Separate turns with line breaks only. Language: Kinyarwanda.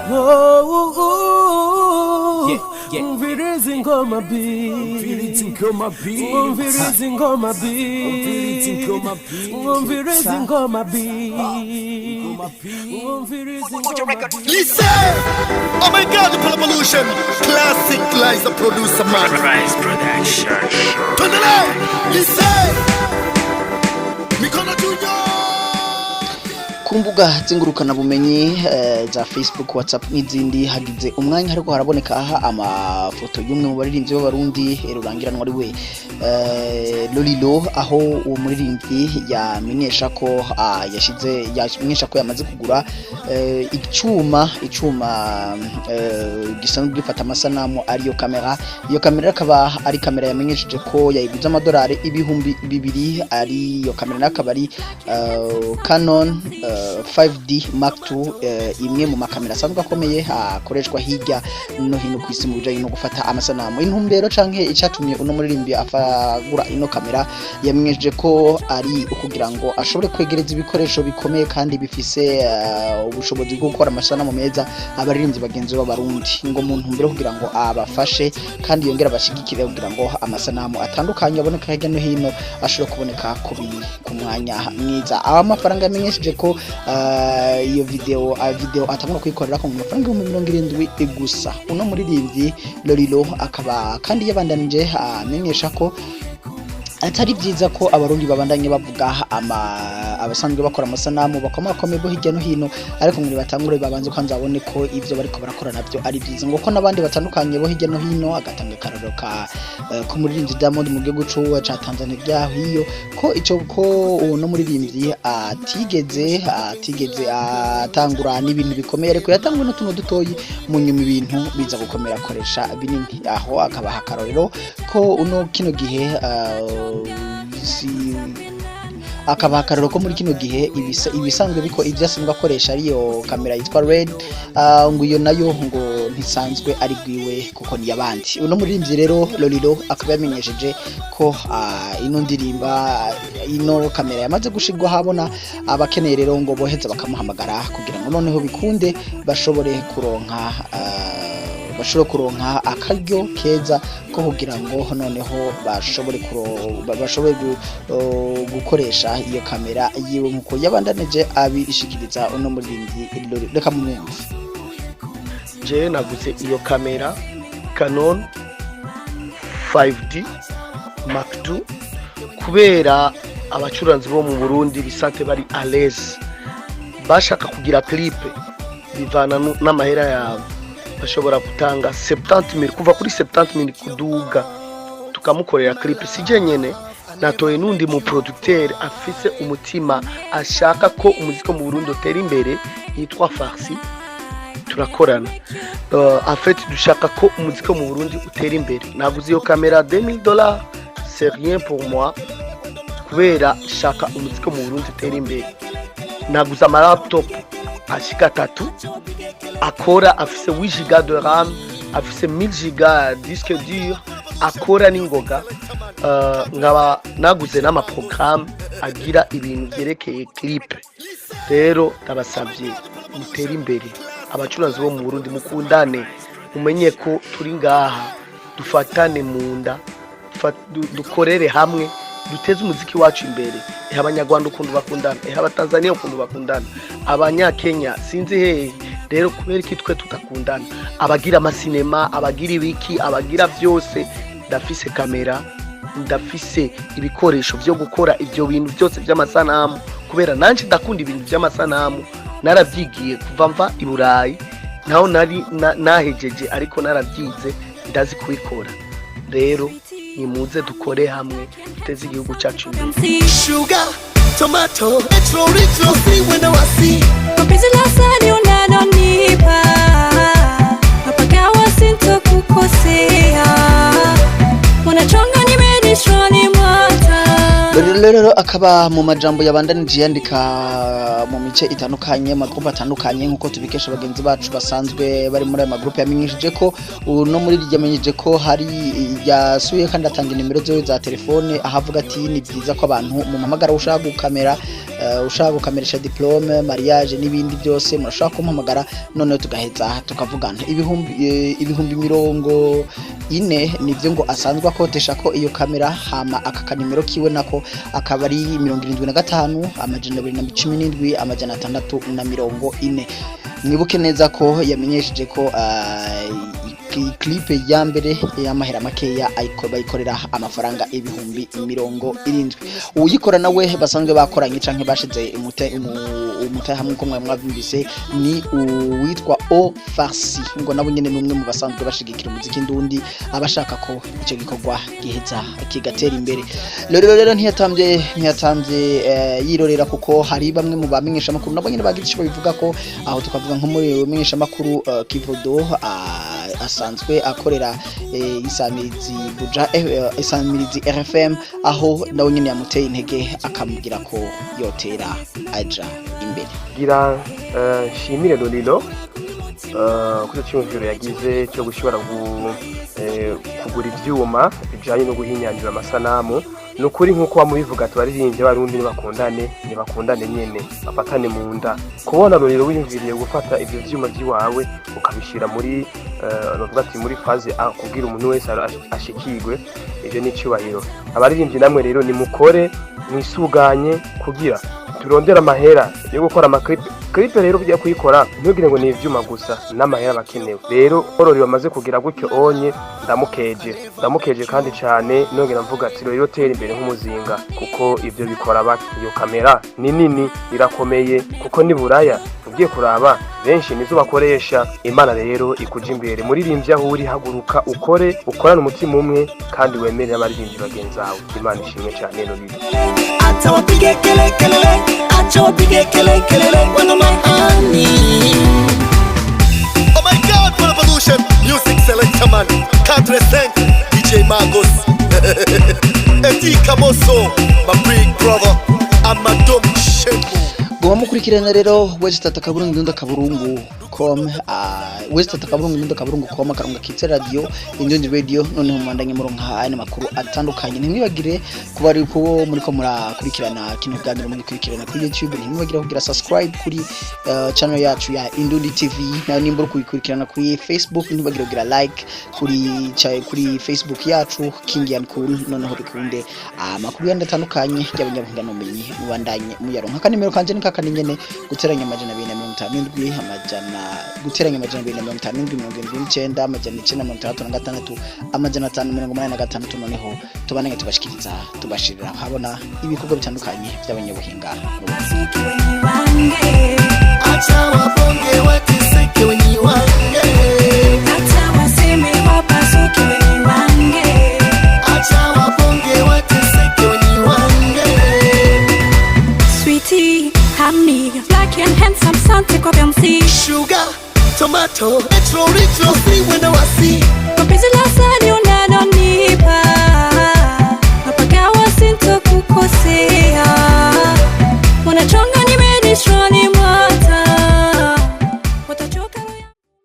Listen! Oh my God, the Pollution! Classic lies the producer man. Rise production. Turn it on! Listen! Mikono Junior!
Ku mbuga zingurukana bumenyi za Facebook, WhatsApp n'izindi hagize umwanya hariko haraboneka aha amafoto y'umwe mu baririmbyi b'abarundi rurangiranwa ari we Lolilo, aho uwo muririmbyi yamenyesha ko yamenyesha ko yamaze kugura icuma gisanzwe gifata amasanamu ariyo kamera. Iyo kamera akaba ari kamera yamenyesheje ko yayiguze amadolari ibihumbi 200, ari iyo kamera nakaba ari Canon 5D Mark II, imwe mu makamera asanzwe akomeye akoreshwa hirya no hino ku isi mu bijanye no gufata amasanamu. Intumbero canke icatumye uno muririmbi afagura ino kamera yamenyeje ko ari ukugira ngo ashobore kwegereza ibikoresho bikomeye kandi bifise ubushobozi bwo gukora amasanamu meza abaririmbyi bagenzi b'abarundi, ngo mu ntumbero kugira ngo abafashe kandi yongera abashigikire kugira ngo amasanamu atandukanye aboneka hirya no hino ashobore kuboneka ku mwanya mwiza. Amafaranga yamenyesheje ko iyo video atamwe kuyikorera ku mafaranga 70 gusa. Uno muririmbyi Lolilo akaba kandi yabandanije amenyesha ko atari byiza ko abarundi babandanye bavuga abasanzwe bakora amasanamu bakomakomeye bo hirya no hino, ariko muri batangure babanze kwanzabone ko ivyo bariko barakora navyo ari byiza, ngo ko nabandi batandukanye bo hirya no hino. Agatanga kararo ko muririmbyi Diamond mu gihugu ca Tanzania byaho iyo ko ico ko uno muririmbyi atigeze atangura n'ibintu bikomeye, ariko yatangwe no tuno dutoyi mu nyuma ibintu biza gukomera akoresha binini. Aho akabaha kararo ko uno kino gihe akaba akararo ko muri kino gihe ibisanzwe biko ibyasanzwe akoresha ariyo kamera yitwa Red, ngo iyo nayo ngo ntisanzwe ari gwiwe kuko ni yabandi. Uno muririmbyi rero Lolilo akaba yamenyesheje ko ino ndirimba ino kamera yamaze gushirwa habona, abakeneye rero ngo boheza bakamuhamagara kugira ngo noneho bikunde bashobore kuronka akaryo keza ko kugira ngo noneho bashobore gukoresha iyo kamera yiwe nkuko yabandanije abishikiriza uno muririmbyi. Reka mumwumve.
Je naguze iyo kamera Canon 5D Mark II kubera abacuranzi bo mu Burundi bisate bari à l'aise, bashaka kugira clip bivana n'amahera yabo, bashobora gutanga 70,000 kuva kuri 70,000 kuduga tukamukorera clip. Sije nyene natoye nundi mu producteur afise umutima ashaka ko umuziki mu Burundi utera imbere, yitwa Farsi. Turakorana en fait dushaka ko umuziki mu Burundi utera imbere. Naguze iyo kamera $2000, c'est rien pour moi kubera shaka umuziki mu Burundi utera imbere. Naguze ama laptop ashika 3 akora, afise 8 GB de RAM, afise 1000 GB disque dur, akora n'ingoga. Ngaba naguze n'amaprogramme agira ibintu byerekeye clip. Rero ndabasabye mutera imbere, abacuranzi bo mu Burundi mukundane, umenye ko turi ngaha, dufatane munda, dukorere hamwe, duteze umuziki wacu imbere. Abanyarwanda ukundu bakundana, abatanzania ukundu bakundana, abanyakenya sinzi hehe. Rero kubera iki twe tutakundana? Abagira amasinema, abagira ibiki, abagira byose. Ndafise kamera, ndafise ibikoresho byo gukora ivyo bintu byose by'amasanamu, kubera nanje ndakunda ibintu by'amasanamu. Naravyigiye kuva mva i Burayi, naho nari nahejeje, ariko naravyize ndazi kubikora. Rero nimuze dukore hamwe, duteze igihugu cyacu imbere.
Sugar, tomato, retro, see when I see.
Mapenzi la sani unanonipa, napagawa sintakukosea. Wanachonga nimenishoni mwata.
rero akaba mu majambo yabandanije yandika mu mice itandukanye magroupe atandukanye nkuko tubikesha bagenzi bacu basanzwe bari muri aya magroupe yamenyesheje ko no muri ryamenyeje ko hari yasuye kandi atanga nimero za telefone ahavuga ati ni byiza ko abantu mu mpamagara ushaka gukamerisha diplome mariage n'ibindi byose murashaka kumpamagara none tugaheza tukavugana ibihumbi 40 nivyo ngo asanzwe akotesha ko iyo kamera hama akakanimero kiwe nako akaba ari 75 amajana 217 amajana 640 mwibuke neza ko yamenyesheje ko clip ya mbere ya mahera makeya bayikorera amafaranga ibihumbi 70 uyikora nawe basanzwe bakoranye canke bashize umutaha hamwe ko mwabwise ni uwitwa O Farsi ngo nabo nyene numwe mu basanzwe bashigikira umuziki ndundi abashaka ko ico gikorwa giheza kigatera imbere rero ntiyatambye yirorera kuko hari bamwe mu bamenyesha makuru nabo nyene bagicisha bivuga ko aho tukavuga nko muri bamenyesha makuru Kivodo asanzwe akorera isamirizi RFM aho nawe nyine yamuteye intege akamubwira ko yotera aja imbere
gira shimire Lolilo kuri cyumviro yagize cyo gushobora kugura ivyuma bijanye no guhinyangira amasanamu nukuri nkuko bamubivuga tubaririmbye barundi bakundane nyene bafatane mu nda kubona Lolilo wiyumviriye gufata ivyo vyuma byiwawe ukabishira muri novuga ati muri phase kugira umuntu wese ashikirwe ivyo ni cyubahiro abaririmbyi namwe rero ni mukore mwisuganye kugira turondera mahera yo gukora clip rero bya kuyikora ntugire ngo ni ivyuma gusa n'amahera bakenewe rero Lolilo bamaze kugira gutyo onye ndamukeje kandi cyane nongera mvuga ati rero tera imbere nk'umuzinga kuko ivyo bikora iyo kamera ni nini irakomeye kuko ni buraya ugiye kuraba benshi nizo bakoresha Imana rero ikuje imbere muririmbyi aho uri haguruka ukorana umutima umwe kandi wemerera abaririmbyi bagenzawe Imana ishimwe cyane Lolilo
acha wapige kelele wana mahani. Oh my God, for revolution, music selector man, can't resent DJ Magos, Eti Kamoso, my big brother, Amadom Shembo.
Goma mukurikirana rero West Atakaburungu Indundi kaburungu.com West Atakaburungu Indundi kaburungu.com akarunga kitse radio Indundi radio noneho mwandanye muronka ane makuru atandukanye ntimwibagire kuba ari ko muri ko murakurikirana kino kiganiro mugikurikirana kuri YouTube ntimwibagire kugira subscribe kuri channel yacu ya Indundi TV na nimbura kuyikurikirana kuri Facebook ntimwibagire kugira like kuri Facebook yacu King and Cool noneho bikunde amakuru yandatandukanye y'abanyabuhinga n'umenyi mubandanye muyaronka kanimero kanje kaninyene guteranya amajana 257 guteranya amajana 257 amajana 936 amajana 586 noneho tubanenge tubashikiriza tubashirira habona ibikorwa bitandukanye by'abanyabuhinga
acha wabonge watiseke wenyi wange
Acha waseme wapasuke wenye wange
acha wabonge watiseke wenyi wange
Sweetie, honey, black and handsome, son, take up and see
sugar tomato retro see when I see